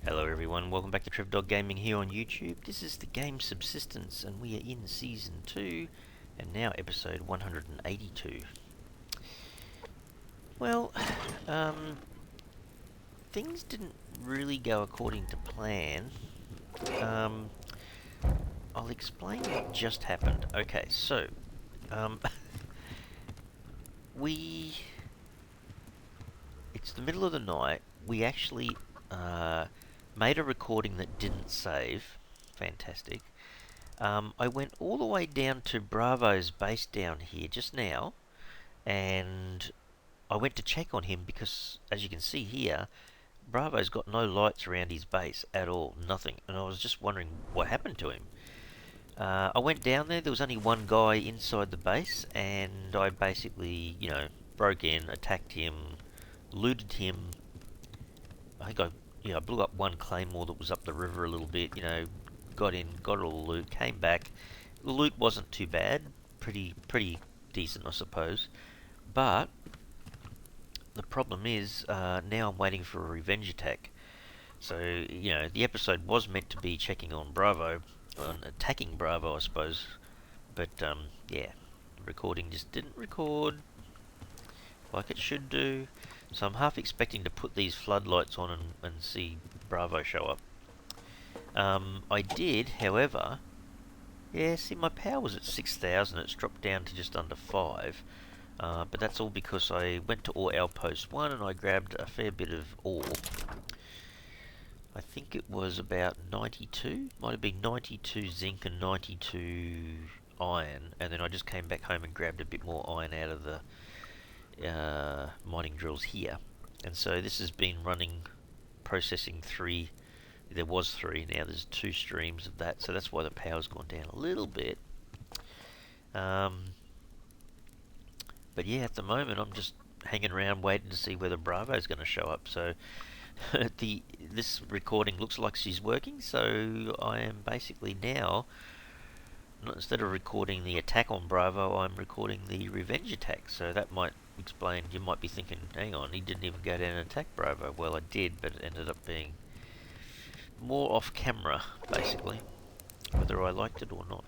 Hello everyone, welcome back to Dog Gaming here on YouTube. This is the game Subsistence and we are in Season 2 and now Episode 182. Well, things didn't really go according to plan. I'll explain what just happened. Okay, so, it's the middle of the night. We actually, made a recording that didn't save. Fantastic. I went all the way down to Bravo's base down here just now, and I went to check on him because, as you can see here, Bravo's got no lights around his base at all, nothing, and I was just wondering what happened to him. I went down there was only one guy inside the base, and I basically, broke in, attacked him, looted him. I think I blew up one claymore that was up the river a little bit, got in, got all the loot, came back. The loot wasn't too bad, pretty decent, I suppose. But the problem is, now I'm waiting for a revenge attack. So, the episode was meant to be checking on Bravo, attacking Bravo, I suppose. But, yeah, the recording just didn't record like it should do. So I'm half expecting to put these floodlights on and see Bravo show up. I did, however. Yeah, see, my power was at 6,000. It's dropped down to just under 5. But that's all because I went to Ore Outpost 1 and I grabbed a fair bit of ore. I think it was about 92. Might have been 92 zinc and 92 iron. And then I just came back home and grabbed a bit more iron out of the mining drills here. And so this has been running, processing 3. There was 3, now there's 2 streams of that, so that's why the power's gone down a little bit. But yeah, at the moment I'm just hanging around waiting to see whether Bravo's going to show up. So this recording looks like she's working, so I am basically now, instead of recording the attack on Bravo, I'm recording the revenge attack. So that might explain, you might be thinking, hang on, he didn't even go down and attack Bravo. Well, I did, but it ended up being more off camera, basically, whether I liked it or not.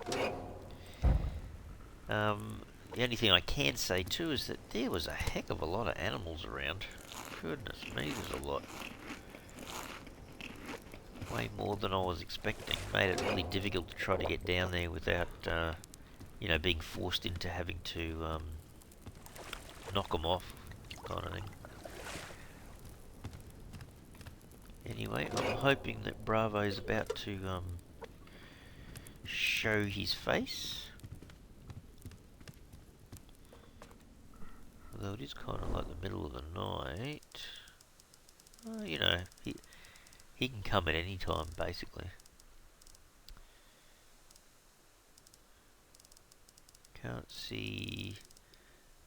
The only thing I can say too is that there was a heck of a lot of animals around. Goodness me, there's a lot. Way more than I was expecting. Made it really difficult to try to get down there without, being forced into having to knock them off, kind of thing. Anyway, I'm hoping that Bravo is about to show his face. Although it is kind of like the middle of the night. He can come at any time, basically. Can't see.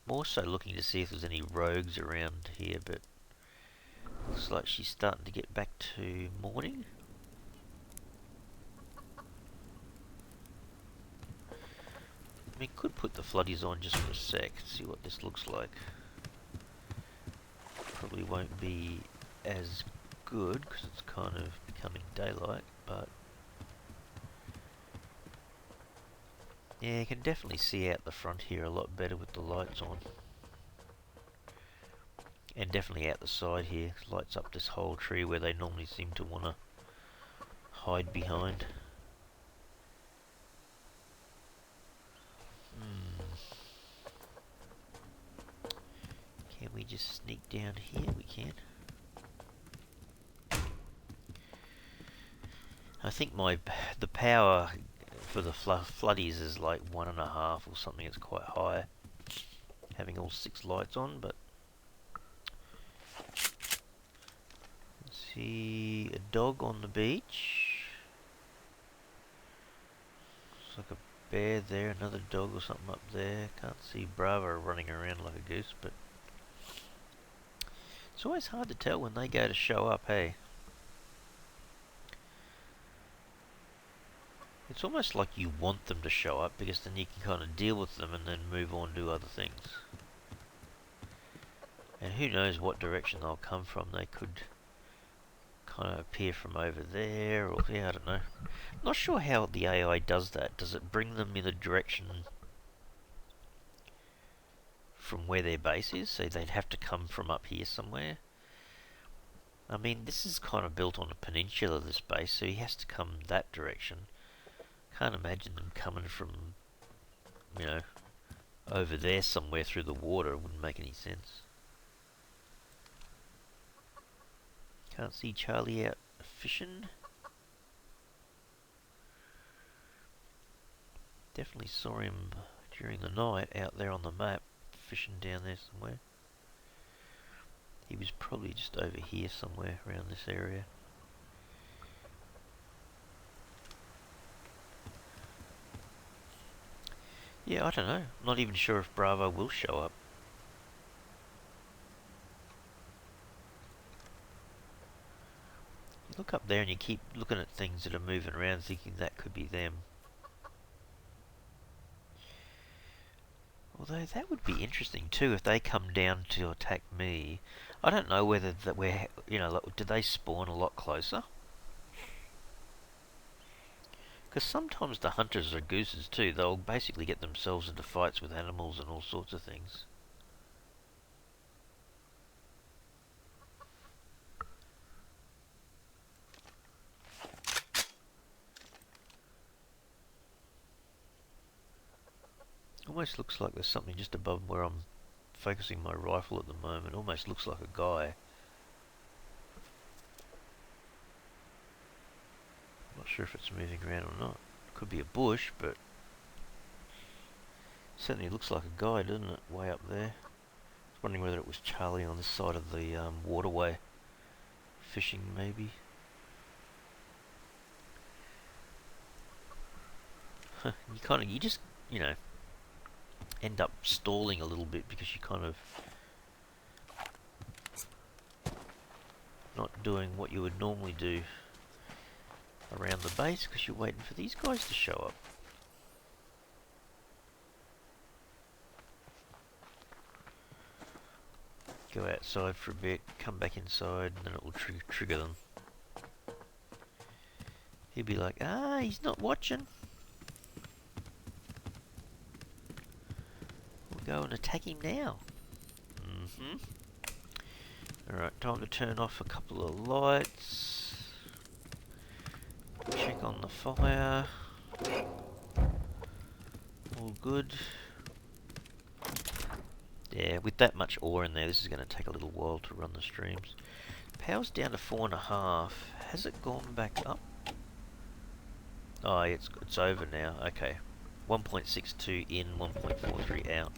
More so looking to see if there's any rogues around here, but looks like she's starting to get back to morning. I mean, could put the floodies on just for a sec, see what this looks like. Probably won't be as good because it's kind of becoming daylight, but yeah, you can definitely see out the front here a lot better with the lights on. And definitely out the side here, lights up this whole tree where they normally seem to want to hide behind. Can we just sneak down here? We can. I think the power for the floodies is like 1.5 or something. It's quite high, having all 6 lights on, but see a dog on the beach. Looks like a bear there, another dog or something up there. Can't see Bravo running around like a goose, but it's always hard to tell when they go to show up, hey? It's almost like you want them to show up because then you can kind of deal with them and then move on to other things. And who knows what direction they'll come from. They could kind of appear from over there, or yeah, I don't know. Not sure how the AI does that. Does it bring them in a direction from where their base is? So they'd have to come from up here somewhere. I mean, this is kind of built on a peninsula, this base, so he has to come that direction. Can't imagine them coming from, you know, over there somewhere through the water. It wouldn't make any sense. Can't see Charlie out fishing. Definitely saw him during the night out there on the map, fishing down there somewhere. He was probably just over here somewhere around this area. Yeah, I don't know. I'm not even sure if Bravo will show up. You look up there and you keep looking at things that are moving around thinking that could be them. Although that would be interesting too if they come down to attack me. I don't know whether that we're, you know, like, do they spawn a lot closer? Because sometimes the hunters are gooses too. They'll basically get themselves into fights with animals and all sorts of things. Almost looks like there's something just above where I'm focusing my rifle at the moment. Almost looks like a guy. Not sure if it's moving around or not. Could be a bush, but certainly looks like a guy, doesn't it? Way up there. I was wondering whether it was Charlie on this side of the waterway. Fishing, maybe. You just, you know, end up stalling a little bit because you kind of not doing what you would normally do around the base because you're waiting for these guys to show up. Go outside for a bit, come back inside, and then it will trigger them. He'd be like, ah, he's not watching. We'll go and attack him now. Alright, time to turn off a couple of lights. Check on the fire. All good. Yeah, with that much ore in there, this is going to take a little while to run the streams. Power's down to 4.5. Has it gone back up? Oh, it's over now. Okay. 1.62 in, 1.43 out.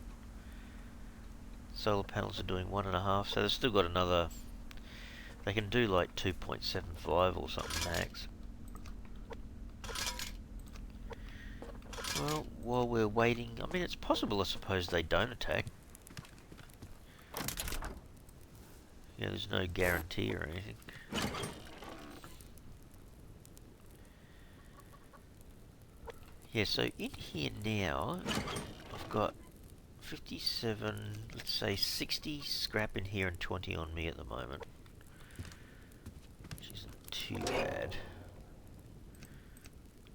Solar panels are doing 1.5, so they've still got another... They can do like 2.75 or something max. Well, while we're waiting... I mean, it's possible, I suppose, they don't attack. Yeah, there's no guarantee or anything. Yeah, so in here now, I've got 57, let's say 60 scrap in here and 20 on me at the moment. Which isn't too bad.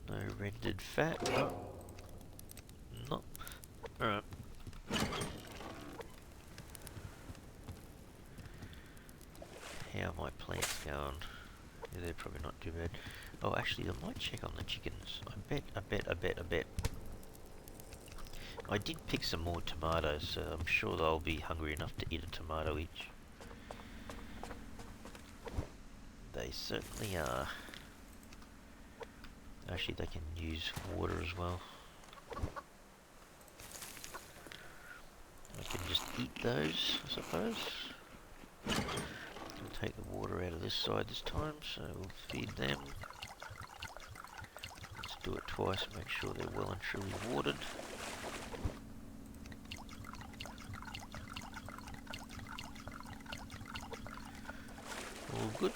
No rendered fat. No. Nope. Alright. How are my plants going? Yeah, they're probably not too bad. Oh, actually, I might check on the chickens. I bet. I did pick some more tomatoes, so I'm sure they'll be hungry enough to eat a tomato each. They certainly are. Actually, they can use water as well. I can just eat those, I suppose. We'll take the water out of this side this time, so we'll feed them. Let's do it twice, make sure they're well and truly watered. All good.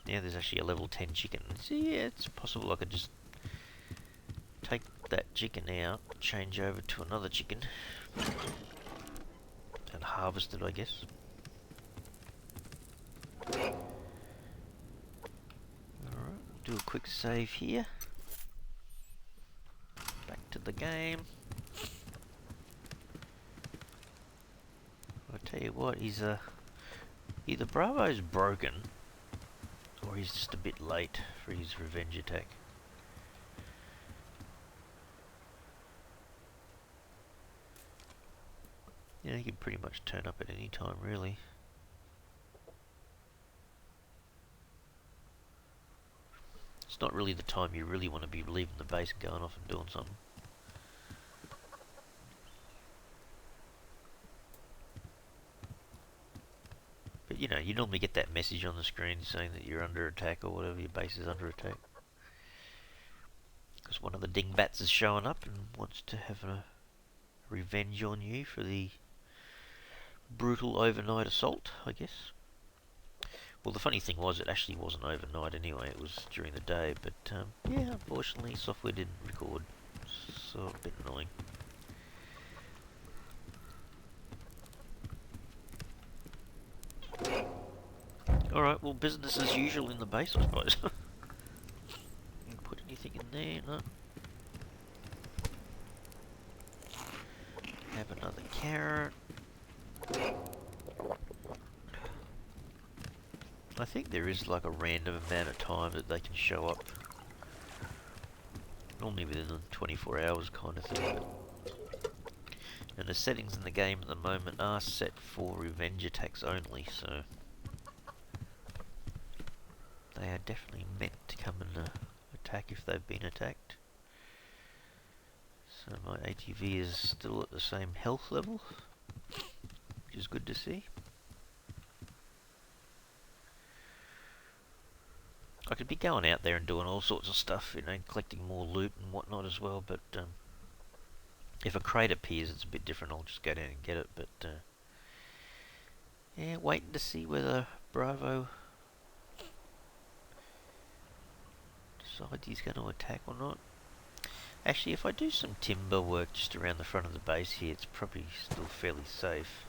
Now there's actually a level 10 chicken. So yeah, it's possible I could just that chicken out, change over to another chicken, and harvest it, I guess. Alright, do a quick save here. Back to the game. I tell you what, he's either Bravo's broken, or he's just a bit late for his revenge attack. Yeah, he can pretty much turn up at any time, really. It's not really the time you really want to be leaving the base and going off and doing something. But you know, you normally get that message on the screen saying that you're under attack or whatever, your base is under attack. Because one of the dingbats is showing up and wants to have a revenge on you for the brutal overnight assault, I guess. Well, the funny thing was, it actually wasn't overnight anyway, it was during the day, but yeah, unfortunately, software didn't record, so a bit annoying. Alright, well, business as usual in the base, I suppose. Put anything in there? No. Have another carrot. I think there is like a random amount of time that they can show up. Normally within the 24 hours kind of thing. And the settings in the game at the moment are set for revenge attacks only, so they are definitely meant to come and attack if they've been attacked. So my ATV is still at the same health level, which is good to see. I could be going out there and doing all sorts of stuff, you know, collecting more loot and whatnot as well, but if a crate appears, it's a bit different. I'll just go down and get it, but yeah, waiting to see whether Bravo decides he's going to attack or not. Actually, if I do some timber work just around the front of the base here, it's probably still fairly safe.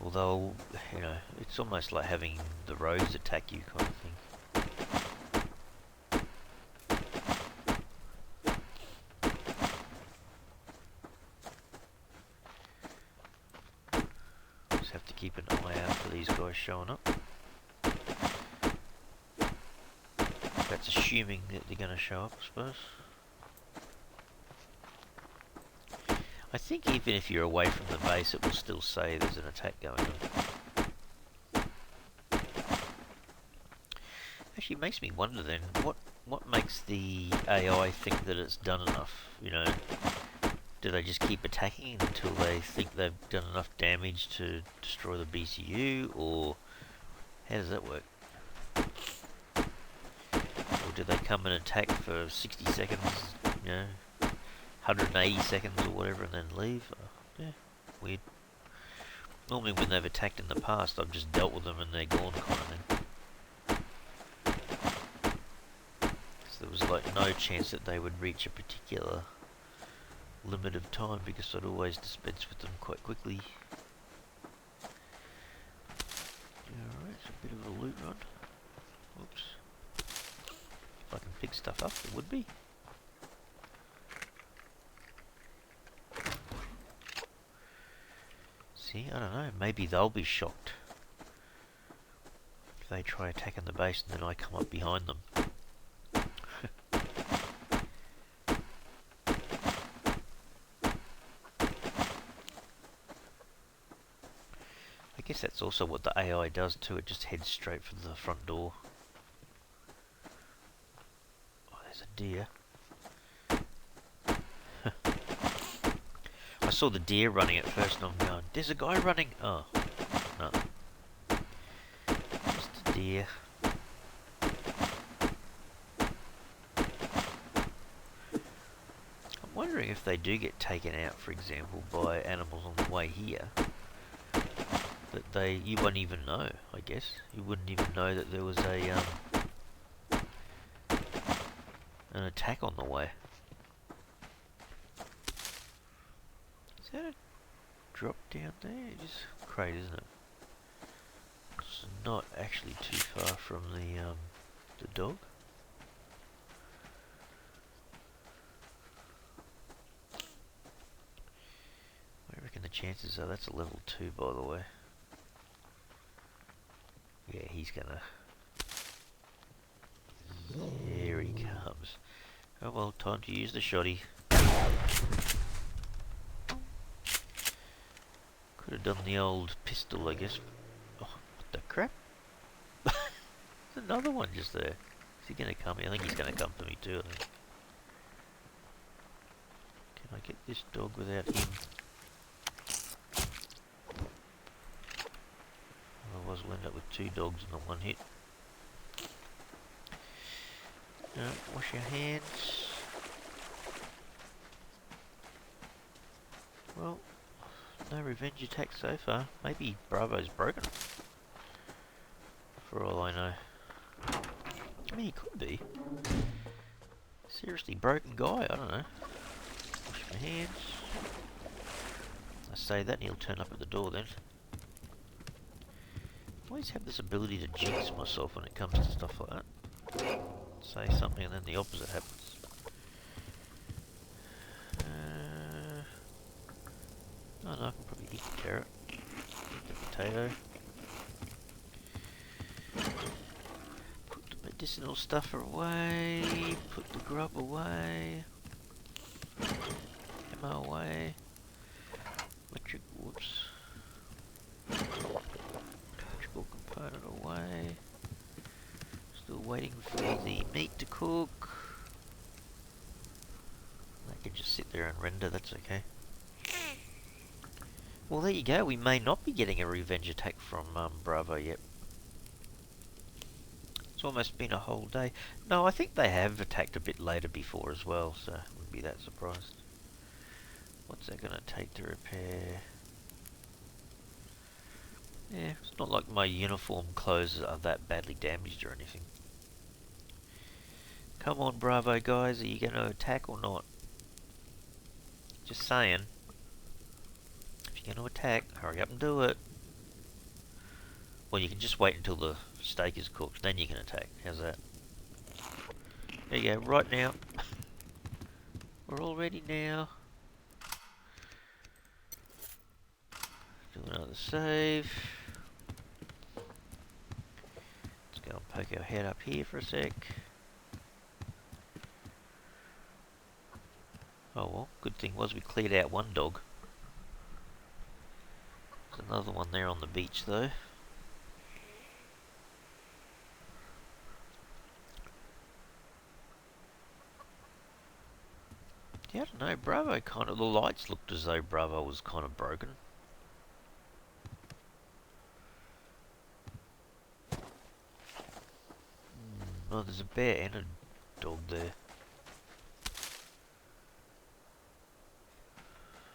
Although, you know, it's almost like having the roads attack you kind of thing. Just have to keep an eye out for these guys showing up. That's assuming that they're going to show up, I suppose. I think even if you're away from the base, it will still say there's an attack going on. Actually, it makes me wonder then, what makes the AI think that it's done enough? You know, do they just keep attacking until they think they've done enough damage to destroy the BCU, or how does that work? Or do they come and attack for 60 seconds, you know, 180 seconds or whatever and then leave? Yeah, weird. Normally when they've attacked in the past, I've just dealt with them and they're gone kind of thing. So there was like no chance that they would reach a particular limit of time because I'd always dispense with them quite quickly. Alright, it's a bit of a loot run. Oops. If I can pick stuff up, it would be. See, I don't know, maybe they'll be shocked if they try attacking the base and then I come up behind them. I guess that's also what the AI does too, it just heads straight for the front door. Oh, there's a deer. I saw the deer running at first and I'm going, there's a guy running! Oh, no. Just a deer. I'm wondering if they do get taken out, for example, by animals on the way here. That you wouldn't even know, I guess. You wouldn't even know that there was a an attack on the way. Is that a drop down there? It is great, isn't it? It's not actually too far from the dog. I reckon the chances are that's a level 2, by the way. Yeah, he's gonna... Here he comes. Oh well, time to use the shotty. Could have done the old pistol, I guess. Oh, what the crap? There's another one just there. Is he gonna come? I think he's gonna come for me too, I think. Can I get this dog without him? Otherwise we'll end up with 2 dogs in the one hit. No, wash your hands. Well, no revenge attack so far. Maybe Bravo's broken. For all I know. I mean, he could be. Seriously broken guy, I don't know. Wash my hands. I say that and he'll turn up at the door then. I always have this ability to jinx myself when it comes to stuff like that. Say something and then the opposite happens. Oh no, I can probably eat the carrot. Eat the potato. Put the medicinal stuff away. Put the grub away. Ammo away. Electric, whoops. Electrical component away. Still waiting for the meat to cook. I can just sit there and render, that's okay. Well, there you go. We may not be getting a revenge attack from Bravo yet. It's almost been a whole day. No, I think they have attacked a bit later before as well, so I wouldn't be that surprised. What's that going to take to repair? Yeah, it's not like my uniform clothes are that badly damaged or anything. Come on, Bravo guys, are you going to attack or not? Just saying. If you're going to attack, hurry up and do it. Well, you can just wait until the steak is cooked, then you can attack. How's that? There you go, right now. We're all ready now. Do another save. Let's go and poke our head up here for a sec. Oh well, good thing was we cleared out one dog. There's another one there on the beach though. Yeah, I don't know, Bravo kind of, the lights looked as though Bravo was kind of broken. Oh, there's a bear and a dog there.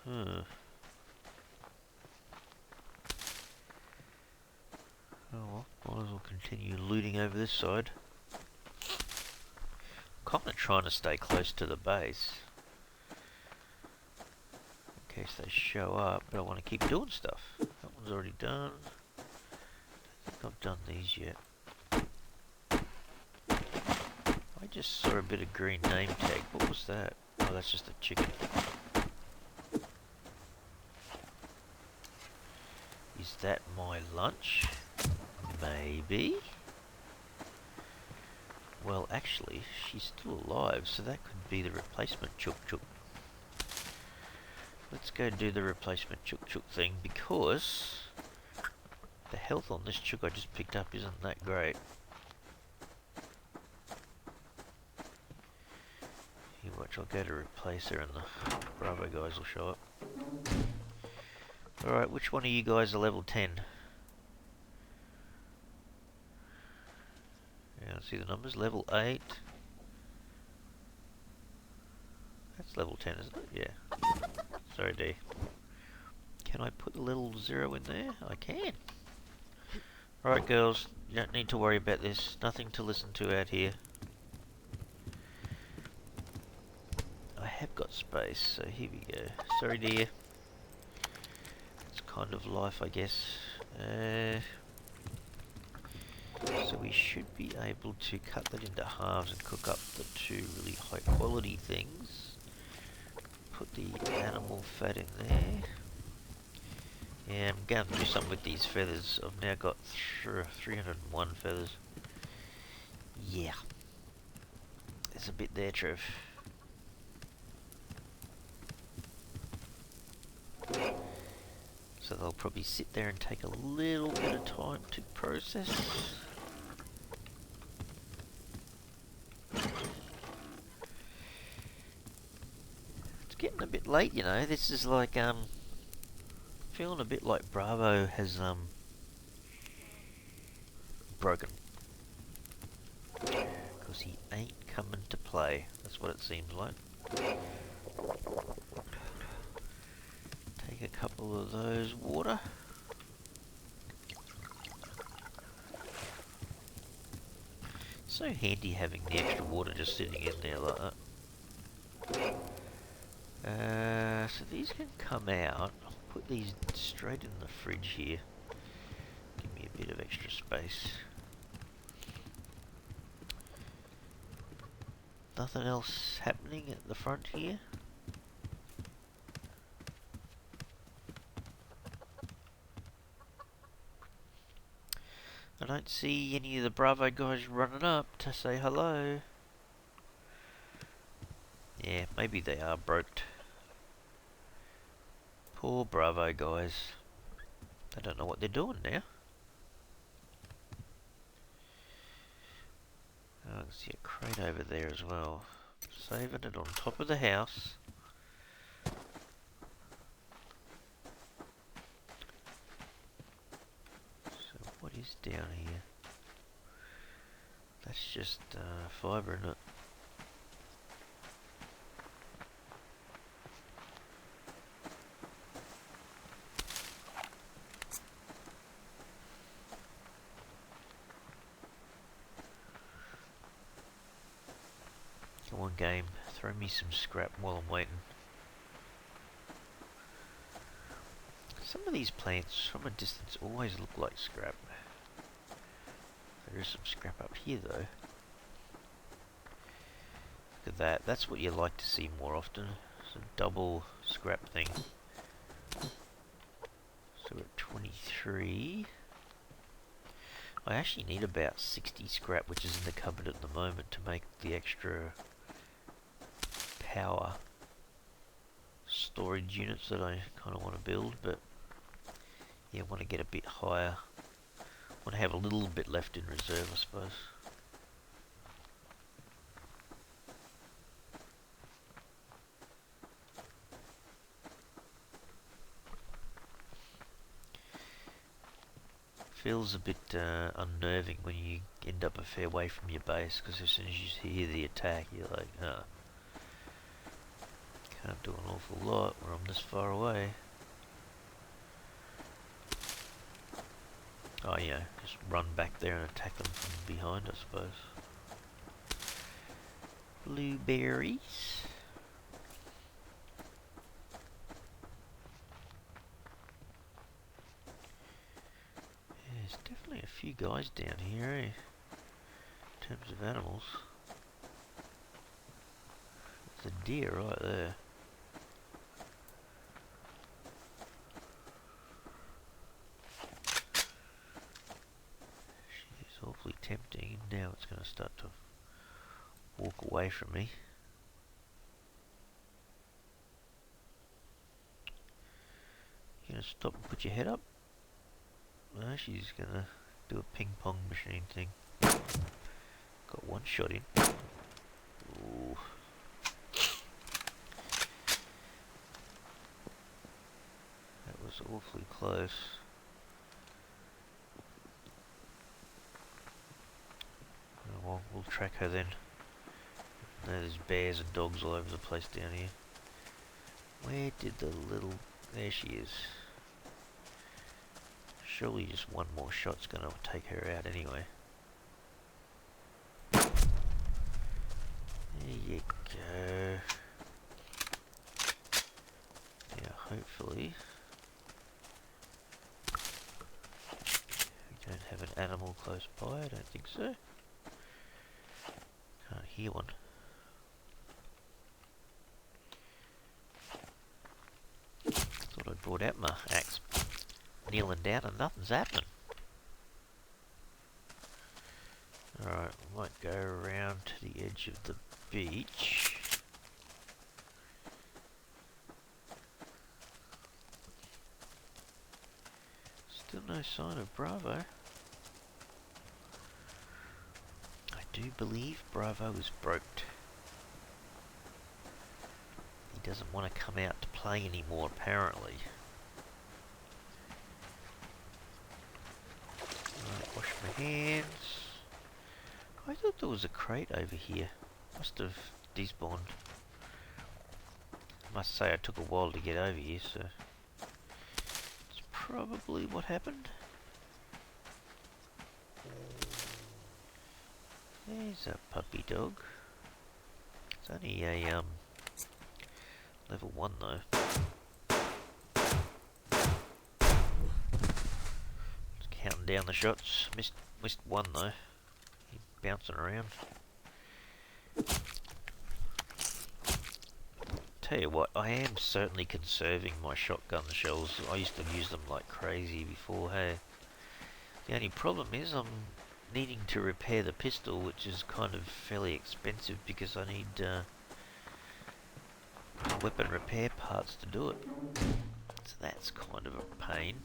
Huh. Oh well, might as well continue looting over this side. I'm kind of trying to stay close to the base. In case they show up, but I want to keep doing stuff. That one's already done. I don't think I've done these yet. I just saw a bit of green name tag. What was that? Oh, that's just a chicken. Is that my lunch? Maybe. Well, actually, she's still alive, so that could be the replacement Chook Chook. Let's go do the replacement Chook Chook thing, because the health on this Chook I just picked up isn't that great. You watch, I'll go to replace her and the Bravo guys will show up. Alright, which one of you guys are level 10? Yeah, let's see the numbers. Level 8. That's level 10, isn't it? Yeah. Sorry, D. Can I put a little 0 in there? I can. Alright, girls. You don't need to worry about this. Nothing to listen to out here. have got space, so here we go. Sorry dear. It's kind of life, I guess. So we should be able to cut that into halves and cook up the two really high quality things. Put the animal fat in there. Yeah, I'm going to do something with these feathers. I've now got 301 feathers. Yeah. There's a bit there, Trev. So they'll probably sit there and take a little bit of time to process. It's getting a bit late, you know. This is like, feeling a bit like Bravo has, broken. Because he ain't coming to play. That's what it seems like. Take a couple of those water. So handy having the extra water just sitting in there like that. So these can come out. I'll put these straight in the fridge here. Give me a bit of extra space. Nothing else happening at the front here. I don't see any of the Bravo guys running up to say hello. Yeah, maybe they are broked. Poor Bravo guys. They don't know what they're doing now. Oh, I can see a crate over there as well. Saving it on top of the house. So what is down here? That's just fibre, isn't it? Come on, game. Throw me some scrap while I'm waiting. Some of these plants from a distance always look like scrap. There is some scrap up here though. Look at that. That's what you like to see more often. It's a double scrap thing. So we're at 23. I actually need about 60 scrap, which is in the cupboard at the moment, to make the extra power storage units that I kind of want to build, but yeah, I want to get a bit higher. I want to have a little bit left in reserve, I suppose. Feels a bit unnerving when you end up a fair way from your base, because as soon as you hear the attack, you're like, can't do an awful lot when I'm this far away. Oh yeah, just run back there and attack them from behind, I suppose. Blueberries. Yeah, there's definitely a few guys down here, eh? In terms of animals. There's a deer right there. She's awfully tempting. Now it's going to start to walk away from me. You gonna stop and put your head up? No, she's gonna do a ping pong machine thing. Got one shot in. Ooh. That was awfully close. Oh, well, we'll track her then. There's bears and dogs all over the place down here. Where did the little... There she is. Surely just one more shot's gonna take her out anyway. There you go. hopefully we don't have an animal close by. I don't think so. Can't hear one. Thought I'd brought out my axe, kneeling down, and nothing's happening. Alright, we might go around to the edge of the beach. Still no sign of Bravo. I do believe Bravo is broked. He doesn't want to come out to play anymore, apparently. Right, wash my hands. I thought there was a crate over here. Must have despawned. I must say I took a while to get over here, so it's probably what happened. There's a puppy dog. It's only a level 1 though. Just counting down the shots. Missed one though. He's bouncing around. Tell you what, I am certainly conserving my shotgun shells. I used to use them like crazy before, hey. The only problem is I'm needing to repair the pistol, which is kind of fairly expensive because I need weapon repair parts to do it. So that's kind of a pain.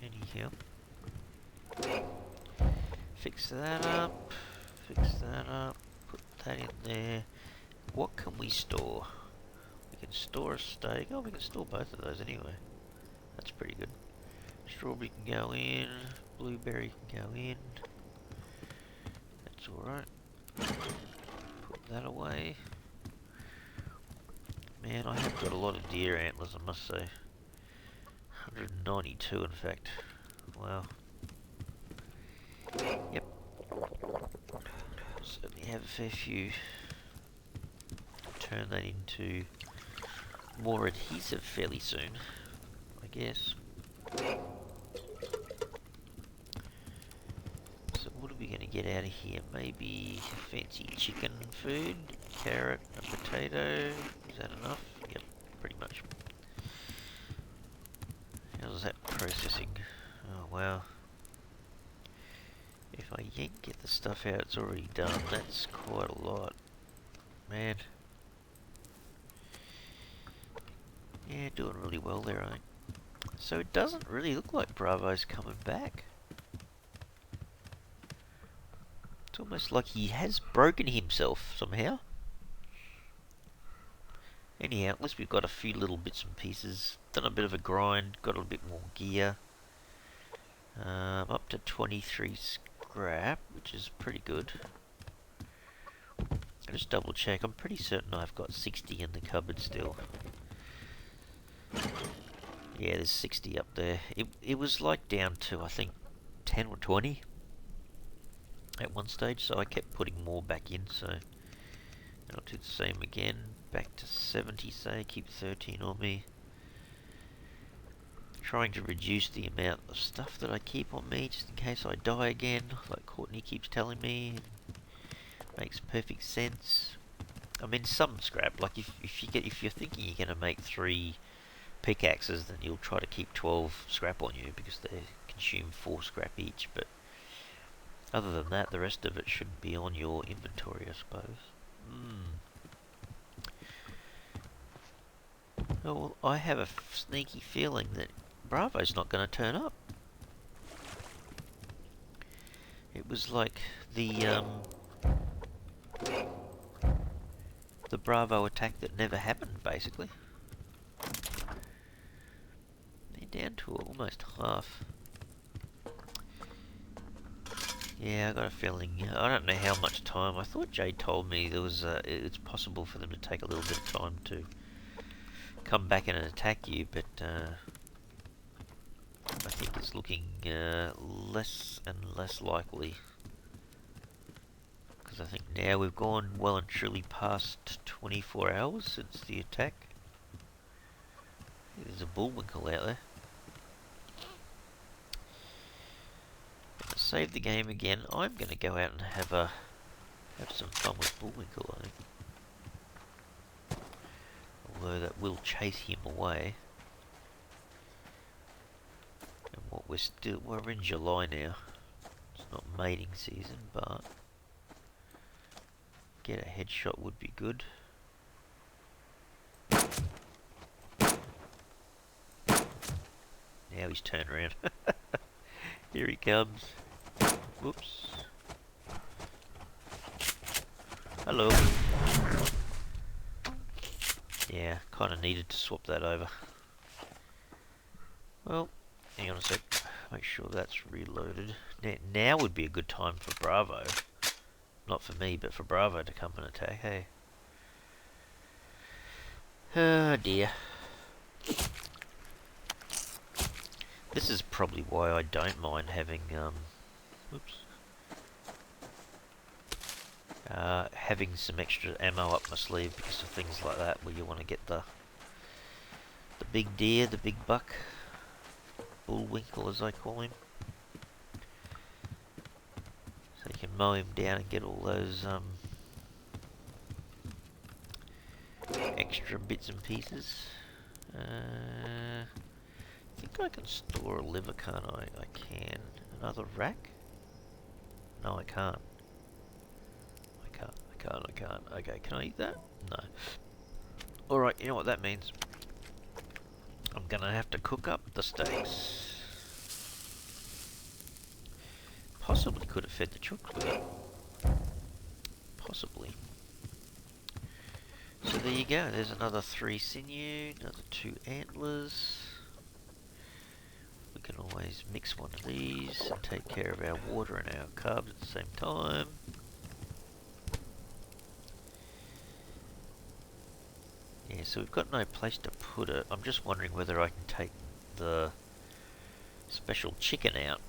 Anyhow. Fix that up. Fix that up. Put that in there. What can we store? We can store a steak. Oh, we can store both of those anyway. That's pretty good. Strawberry can go in. Blueberry can go in. That's alright. Put that away. Man, I have got a lot of deer antlers, I must say. 192 in fact. Wow. Yep. Certainly have a fair few. Turn that into more adhesive fairly soon, I guess. So what are we going to get out of here? Maybe fancy chicken food, carrot, a potato. Is that enough? Yep, pretty much. How's that processing? Oh wow. If I yank get the stuff out it's already done, that's quite a lot. Man. Yeah, doing really well there, I think. So it doesn't really look like Bravo's coming back. It's almost like he has broken himself somehow. Anyhow, at least we've got a few little bits and pieces. Done a bit of a grind, got a bit more gear. Up to 23 scrap, which is pretty good. I'll just double check. I'm pretty certain I've got 60 in the cupboard still. Yeah, there's 60 up there. It was like down to, I think, 10 or 20 at one stage, so I kept putting more back in, so I'll do the same again. Back to 70, say, keep 13 on me. Trying to reduce the amount of stuff that I keep on me, just in case I die again, like Courtney keeps telling me. Makes perfect sense. I mean, some scrap, like if you're thinking you're going to make 3 pickaxes, then you'll try to keep 12 scrap on you because they consume 4 scrap each, but other than that, the rest of it should be on your inventory, I suppose. Oh, well, I have a sneaky feeling that Bravo's not going to turn up. It was like the Bravo attack that never happened, basically. They're down to almost half. Yeah, I got a feeling. I don't know how much time. I thought Jay told me there was. It's possible for them to take a little bit of time to come back and attack you, but I think it's looking less and less likely. Because I think now we've gone well and truly past 24 hours since the attack. There's a bullwinkle out there. Gonna save the game again. I'm gonna go out and have some fun with bullwinkle, I think. Although that will chase him away. And what we're in July now. It's not mating season, but get a headshot would be good. Now he's turned around. Here he comes. Whoops. Hello. Yeah, kind of needed to swap that over. Well, hang on a sec. Make sure that's reloaded. Now would be a good time for Bravo. Not for me, but for Bravo to come and attack. Hey. Oh dear. This is probably why I don't mind having having some extra ammo up my sleeve because of things like that, where you want to get the big deer, the big buck, bullwinkle as I call him, so you can mow him down and get all those extra bits and pieces. I think I can store a liver, can't I? I can. Another rack? No, I can't. I can't. Okay, can I eat that? No. Alright, you know what that means. I'm gonna have to cook up the steaks. Possibly could have fed the chooks with it. Possibly. So there you go. There's another 3 sinew, another 2 antlers. We can always mix one of these and take care of our water and our carbs at the same time. Yeah, so we've got no place to put it. I'm just wondering whether I can take the special chicken out.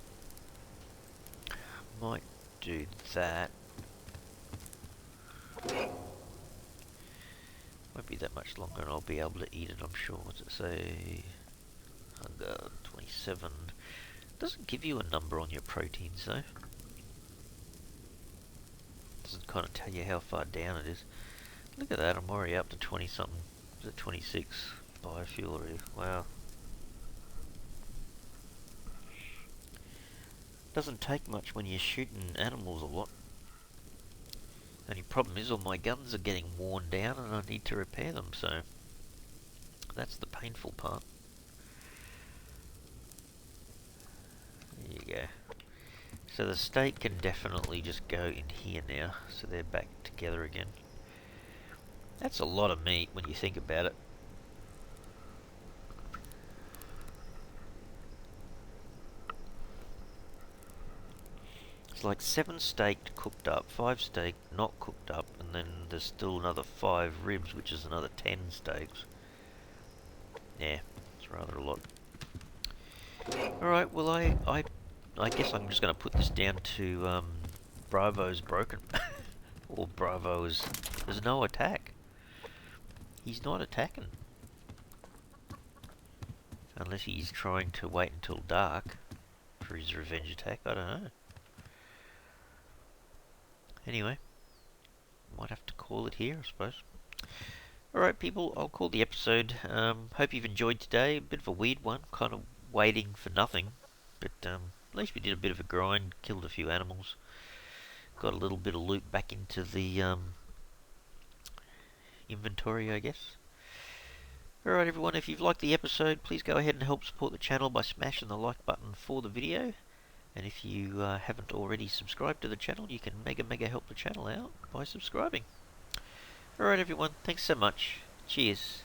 Might do that. Won't be that much longer and I'll be able to eat it, I'm sure. What's it say? Hunger 27. Doesn't give you a number on your proteins though. Doesn't kind of tell you how far down it is. Look at that, I'm already up to 20 something. Is it 26 biofuel already? Wow. Doesn't take much when you're shooting animals a lot. Only problem is all my guns are getting worn down and I need to repair them, so that's the painful part. There you go. So the steak can definitely just go in here now, so they're back together again. That's a lot of meat when you think about it. It's like 7 steak cooked up, 5 steak not cooked up, and then there's still another 5 ribs, which is another 10 steaks. Yeah, it's rather a lot. Alright, well I guess I'm just going to put this down to Bravo's broken. Or Bravo's... There's no attack. He's not attacking. Unless he's trying to wait until dark for his revenge attack, I don't know. Anyway, might have to call it here, I suppose. Alright people, I'll call the episode. Hope you've enjoyed today. A bit of a weird one, kind of waiting for nothing. But at least we did a bit of a grind, killed a few animals. Got a little bit of loot back into the inventory, I guess. Alright everyone, if you've liked the episode, please go ahead and help support the channel by smashing the like button for the video. And if you haven't already subscribed to the channel, you can mega help the channel out by subscribing. Alright everyone, thanks so much. Cheers.